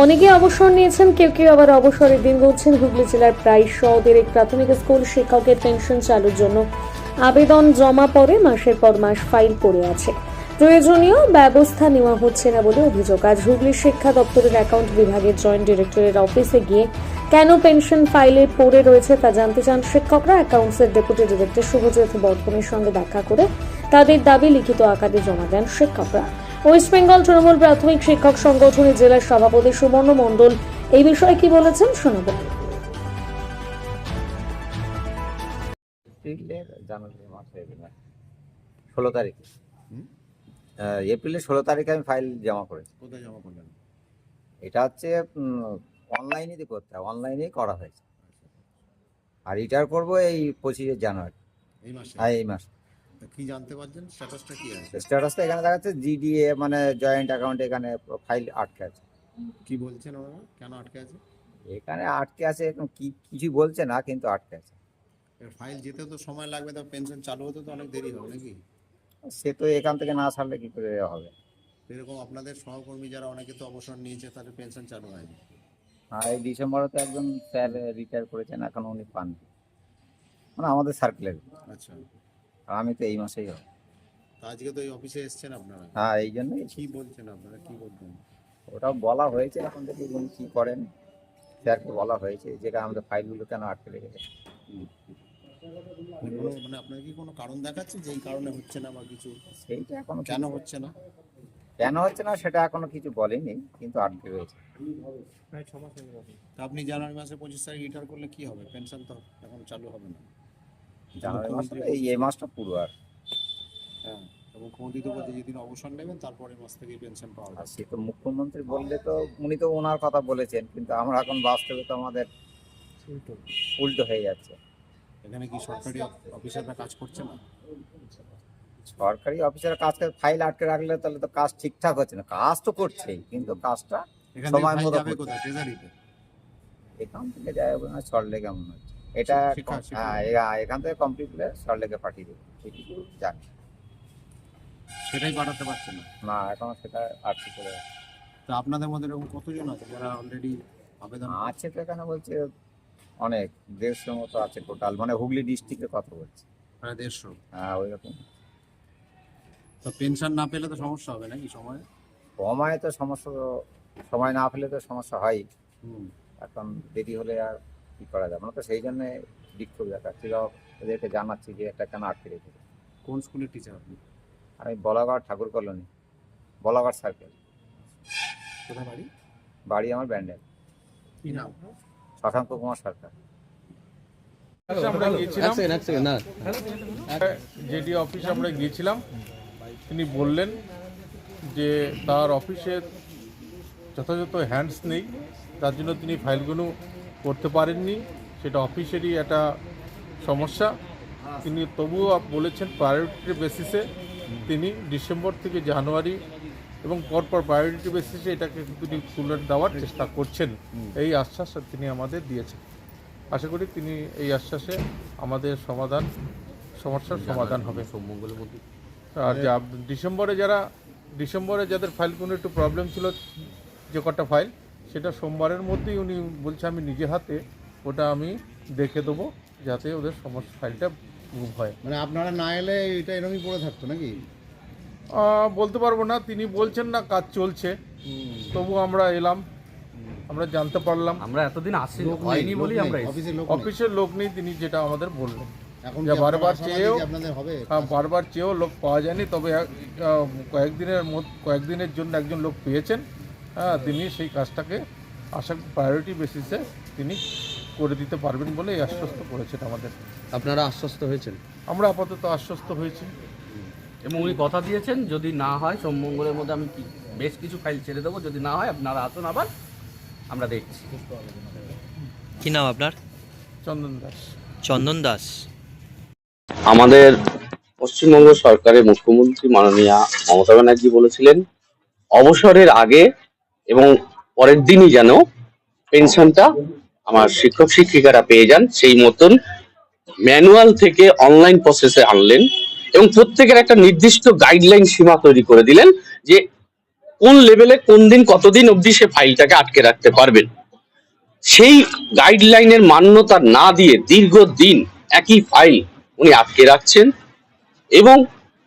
অনেকে অবসর নিয়েছেন, কেউ কেউ আবার অবসরের দিন গুনছেন। হুগলি জেলার প্রায় 100 প্রাথমিক স্কুল শিক্ষকের পেনশন চালুর জন্য আবেদন জমা পড়ে মাসের পর মাস ফাইল পড়ে আছে। প্রয়োজনীয় ব্যবস্থা নেওয়া হচ্ছে না বলে অভিযোগ। আজ হুগলির শিক্ষা দপ্তরের অ্যাকাউন্ট বিভাগের জয়েন্ট ডিরেক্টরের অফিসে গিয়ে কেন পেনশন ফাইলে পড়ে রয়েছে তা জানতে চান শিক্ষকরা। অ্যাকাউন্টসের ডেপুটি ডিরেক্টর শুভজ্যোৎ বর্ধনের সঙ্গে দেখা করে তাদের দাবি লিখিত আকারে জমা দেন শিক্ষকরা। ওয়েস্ট বেঙ্গল তৃণমূল প্রাথমিক শিক্ষক সংগঠনের জেলার সভাপতি সুবর্ণ মণ্ডল এই বিষয়ে কি বলেছেন শোনাব। জানুয়ারি মাসে 16 তারিখে এপ্রিলের 16 তারিখে আমি ফাইল জমা করেছি। কোথায় জমা করলেন? এটা হচ্ছে অনলাইনেই করতে হয়, অনলাইনেই করা হয়েছে। আর রিটায়ার করবো এই 25 জানুয়ারি এই মাসে। এই মাসে। কি জানতে পারছেন স্ট্যাটাসটা কি আছে? স্ট্যাটাসটা এখানে দেখাচ্ছে জিডিএ মানে জয়েন্ট অ্যাকাউন্টে এখানে ফাইল আটকে আছে। কি বলছেন ওরা, কেন আটকে আছে? এখানে আটকে আছে, এখন কি কিছু বলছে না, কিন্তু আটকে আছে। ফাইল যেতে তো সময় লাগবে, তো পেনশন চালু হতে তো অনেক দেরি হবে নাকি? সে তো এখান থেকে না ছাড়লে কি করে হবে। এরকম আপনাদের সহকর্মী যারা অনেকে তো অবসর নিয়েছে, তাদের পেনশন চালু হয়নি। আর এই ডিসেম্বরে তো একজন স্যার রিটায়ার করেছেন, এখন উনি পান মানে আমাদের সার্কেলের। আচ্ছা, আর আমি তো এই মাসেই হবে। তা আজকে তো এই অফিসে এসেছেন আপনারা, হ্যাঁ এই জন্যই। কি বলছেন আপনারা, কি বলবেন? ওটাও বলা হয়েছে, এখন দেখি উনি কী করেন। স্যারকে বলা হয়েছে যে আমাদের ফাইলগুলো কেন আটকে রেখেছে। মানে আপনার কি কোনো কারণ দেখাচ্ছে যে এই কারণে হচ্ছে না বা কিছু? সেইটা এখনো কেন হচ্ছে না, কেন হচ্ছে না সেটা এখনো কিছু বলেনি, কিন্তু আটকে রয়েছে। তা আপনি জানুয়ারি মাসে 25 তারিখ রিটায়ার করলে কি হবে? পেনশন তো এখন চালু হবে না। জানুয়ারি মাসে এই মাসটা পুরো। আর হ্যাঁ, এবং মুখ্যমন্ত্রী তো বলছে যেদিন অবসর নেবেন তারপরে মাস থেকে পেনশন পাওয়া আর যাবে। সে তো মুখ্যমন্ত্রী বললে তো উনি তো ওনার কথা বলেছেন, কিন্তু আমরা এখন বাস্তবে তো আমাদের উল্টো হয়ে যাচ্ছে। এখানে কি সরকারি অফিসাররা কাজ করছে না? সরকারি অফিসারের কাজ ফাইল আটকে রাখলে তাহলে তো কাজ ঠিকঠাক হচ্ছে না। কাজ তো করছেই, কিন্তু কাজটা সময় মতো যাবে কোথায়? ট্রেজারিতে? এখান থেকে যায় না, সল্টলেক কেমন হচ্ছে এটা। হ্যাঁ, এখান থেকে কমপ্লিট হলে সল্টলেকে পাঠিয়ে দেবো, সেটুকু জানি। সেটাই পাঠাতে পারছে না? না, এখনো সেটা আটকে পড়ে আছে। তো আপনাদের মধ্যে এরকম কতজন আছে যারা অলরেডি আবেদন আছে? তো এখানে বলছে অনেক, 150 মতো আছে টোটাল, মানে হুগলি ডিস্ট্রিক্টের কথা বলছে। প্রায় 150? হ্যাঁ ওই রকম। তো পেনশন না পেলে তো সমস্যা হবে নাকি সময়? সময় তো সমস্যা, সময় না পেলে তো সমস্যা হয়। হুম। এখন দেরি হলে আর কি করা যাবে না, তো সেই জন্য বিক্ষোভ দেখাচ্ছি, ওদেরকে জানাচ্ছি যে এটা কেন আটকে রেখেছে। কোন স্কুলের টিচার আপনি? আমি বলাগড় ঠাকুর কলোনি, বলাগড় সার্কেল। কোথায় বাড়ি? বাড়ি আমার ব্যান্ডেল। কি নাম? শশাঙ্ক কুমার সরকার। আমরা গিয়েছিলাম জেডি অফিসে, আমরা গিয়েছিলাম। তিনি বললেন যে তার অফিসের যথাযথ হ্যান্ডস নেই, তার জন্য তিনি ফাইলগুলো করতে পারেননি। সেটা অফিসেরই একটা সমস্যা। তিনি তবুও বলেছেন প্রায়োরিটি বেসিসে তিনি ডিসেম্বর থেকে জানুয়ারি এবং পরপর প্রায়োরিটি বেসিসে এটাকে তিনি তুলে দেওয়ার চেষ্টা করছেন, এই আশ্বাস তিনি আমাদের দিয়েছেন। আশা করি তিনি এই আশ্বাসে আমাদের সমস্যার সমাধান হবে মঙ্গলের মধ্যে। আর যা ডিসেম্বরে যাদের ফাইলগুলো একটু প্রবলেম ছিল, যে কটা ফাইল, সেটা সোমবারের মধ্যেই উনি বলছে আমি নিজে হাতে ওটা আমি দেখে দেবো, যাতে ওদের সমস্ত ফাইলটা মুভ হয়। মানে আপনারা না এলে এটা এরকমই পড়ে থাকতো নাকি? বলতে পারবো না, তিনি বলছেন না কাজ চলছে, তবু আমরা এলাম, আমরা জানতে পারলাম। আমরা এতদিন হয়নি বলেই আমরা অফিসের লোক নেই, তিনি যেটা আমাদের বললেন। এখন বারবার চেয়েও লোক পাওয়া যায়নি, তবে কয়েকদিনের জন্য একজন লোক পেয়েছেন। হ্যাঁ, তিনি সেই কাজটাকে প্রায়োরিটি বেসিসে তিনি করে দিতে পারবেন বলে আশ্বস্ত করেছেন আমাদের। আপনারা আশ্বস্ত হয়েছেন? আমরা আপাতত আশ্বস্ত হয়েছি এবং উনি কথা দিয়েছেন যদি না হয় সোমমঙ্গলের মধ্যে আমি বেশ কিছু ফাইল ছেড়ে দেবো, যদি না হয় আপনারা আসুন, আবার আমরা দেখছি। কি নাম আপনার? চন্দন দাস। চন্দন দাস। আমাদের পশ্চিমবঙ্গ সরকারের মুখ্যমন্ত্রী মাননীয়া মমতা ব্যানার্জি বলেছিলেন অবসরের আগে এবং পরের দিনই যেন পেনশনটা আমার শিক্ষক শিক্ষিকারা পেয়ে যান, সেই মতন ম্যানুয়াল থেকে অনলাইন প্রসেসে আনলেন এবং প্রত্যেকের একটা নির্দিষ্ট গাইডলাইন সীমা তৈরি করে দিলেন যে কোন লেভেলে কোন দিন কতদিন অবধি সে ফাইলটাকে আটকে রাখতে পারবেন, সেই গাইডলাইনের মান্যতা না দিয়ে দীর্ঘদিন একই ফাইল উনি আটকে রাখছেন এবং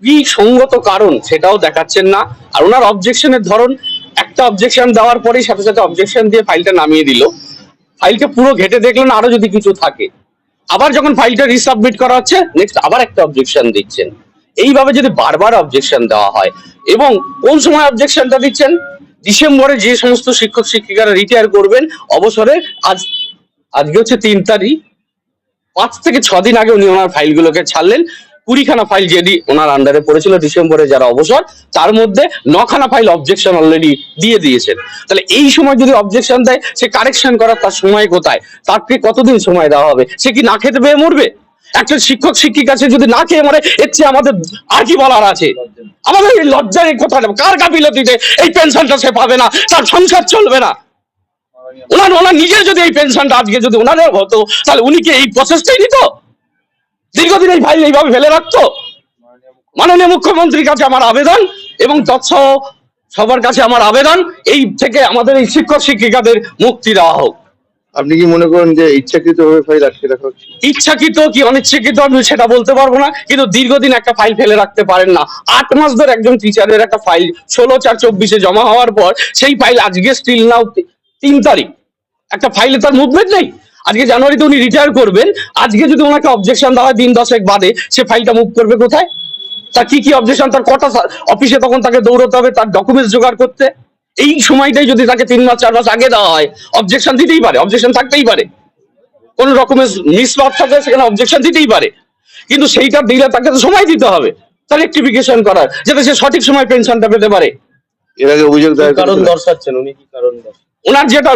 কি সঙ্গত কারণ সেটাও দেখাচ্ছেন না। আর ওনার অবজেকশনের ধরন, একটা অবজেকশন দেওয়ার পরেই সাথে সাথে অবজেকশন দিয়ে ফাইলটা নামিয়ে দিল, ফাইলটা পুরো ঘেটে দেখলেন আরো যদি কিছু থাকে, আবার যখন ফাইলটা রিসাবমিট করা হচ্ছে নেক্সট আবার একটা অবজেকশন দিচ্ছেন। এইভাবে যদি বারবার অবজেকশন দেওয়া হয়, এবং কোন সময় অবজেকশনটা দিচ্ছেন, ডিসেম্বরে যে সমস্ত শিক্ষক শিক্ষিকারা রিটায়ার করবেন অবসরে, আজকে হচ্ছে 3 তারিখ, 5 থেকে 6 দিন আগে উনি ওনার ফাইলগুলোকে ছাড়লেন। 20খানা ফাইল যেটি ওনার আন্ডারে পড়েছিল ডিসেম্বরে যারা অবসর, তার মধ্যে 9খানা ফাইল অবজেকশন অলরেডি দিয়ে দিয়েছেন। তাহলে এই সময় যদি অবজেকশন দেয়, সে কারেকশন করার তার সময় কোথায়? তাকে কতদিন সময় দেওয়া হবে? সে কি না খেতে পেয়ে মরবে? একটা শিক্ষক শিক্ষিকা সে যদি না খেয়ে মরে, এর চেয়ে আমাদের আর কি বলার আছে? আমাদের এই লজ্জার এই কথা, কার গাফিলতিতে এই পেনশনটা সে পাবে না, তার সংসার চলবে না? ওনার নিজের যদি এই পেনশনটা আজকে যদি ওনার হতো, তাহলে উনি কি এই প্রসেসটাই নিত? দীর্ঘদিন এই ফাইল এইভাবে ফেলে রাখতো? মাননীয় মুখ্যমন্ত্রীর কাছে আমার আবেদন, এবং তৎসহ সবার কাছে আমার আবেদন, এই থেকে আমাদের এই শিক্ষক শিক্ষিকাদের মুক্তি দেওয়া হোক। আপনি কি মনে করেন যে ইচ্ছাকৃতভাবে ফাইল আটকে রাখা হচ্ছে? ইচ্ছাকৃত কি অনিচ্ছাকৃত আমি সেটা বলতে পারবো না, কিন্তু দীর্ঘদিন একটা ফাইল ফেলে রাখতে পারেন না। 8 মাস ধরে একজন টিচারের একটা ফাইল 16/4/24 জমা হওয়ার পর সেই ফাইল আজকে স্টিল নাও 3 তারিখ, একটা ফাইলে তার মুভমেন্ট নেই। আজকে জানুয়ারিতে উনি রিটায়ার করবেন, আজকে যদি ওনাকে অবজেকশন দেওয়া হয় দিন 10 বাদে, সে ফাইলটা মুভ করবে কোথায়? তার কি অবজেকশন, তার কটা অফিসে তখন তাকে দৌড়তে হবে তার ডকুমেন্টস জোগাড় করতে? এই সময়টাই যদি তাকে 3 মাস 4 মাস আগে দেওয়া হয়, অবজেকশন দিতেই পারে, অবজেকশন থাকতেই পারে, কোন রকমের মিসমাপ থাকলে সেখানে অবজেকশন দিতেই পারে। কিন্তু সেইটা দিলে তাকে তো সময় দিতে হবে তার রেকটিফিকেশন করার, যাতে সে সঠিক সময় পেনশনটা পেতে পারে। এর আগে অভিযোগ দায়ের কারণ করেছিলেন? দর্শাচ্ছেন উনি, কি কারণ ওনার যেটা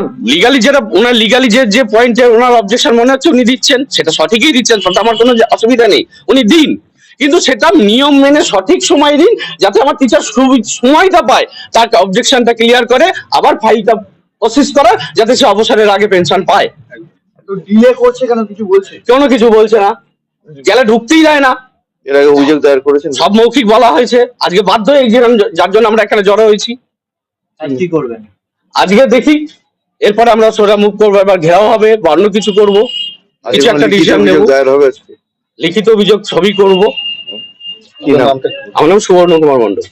লিগালি যে পয়েন্টে ওনার অবজেকশন মনে হচ্ছে উনি দিচ্ছেন, সেটা সঠিকই দিচ্ছেন, তাতে আমার কোনো অসুবিধা নেই, উনি দিন, কিন্তু সেটা নিয়ম মেনে সঠিক সময় দিন, যাতে আমার টিচার সময়টা পায় তার অবজেকশনটা ক্লিয়ার করে আবার ফাইলটা প্রসেস করার, যাতে সে অবসরের আগে পেনশন পায়। তো ডিলে করছে কেন, কিছু বলছে? কোনো কিছু বলছে না, গেলে ঢুকতেই দেয় না। এর আগে অভিযোগ দায়ের করেছেন? সব মৌখিক বলা হয়েছে, আজকে বাধ্য হয়ে যার জন্য আমরা এখানে জড়ো হয়েছি। কি করবেন আজকে দেখি, এরপরে আমরা সোজা মুভ করবো, এবার ঘেরাও হবে বা অন্য কিছু করবো, কিছু একটা ডিসিশন নেব। দায়ের হবে আজকে? লিখিত অভিযোগ সবই করবো। কি নাম? আমার নাম সুবর্ণ কুমার মন্ডল,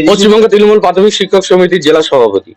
পশ্চিমবঙ্গ তৃণমূল প্রাথমিক শিক্ষক সমিতির জেলা সভাপতি।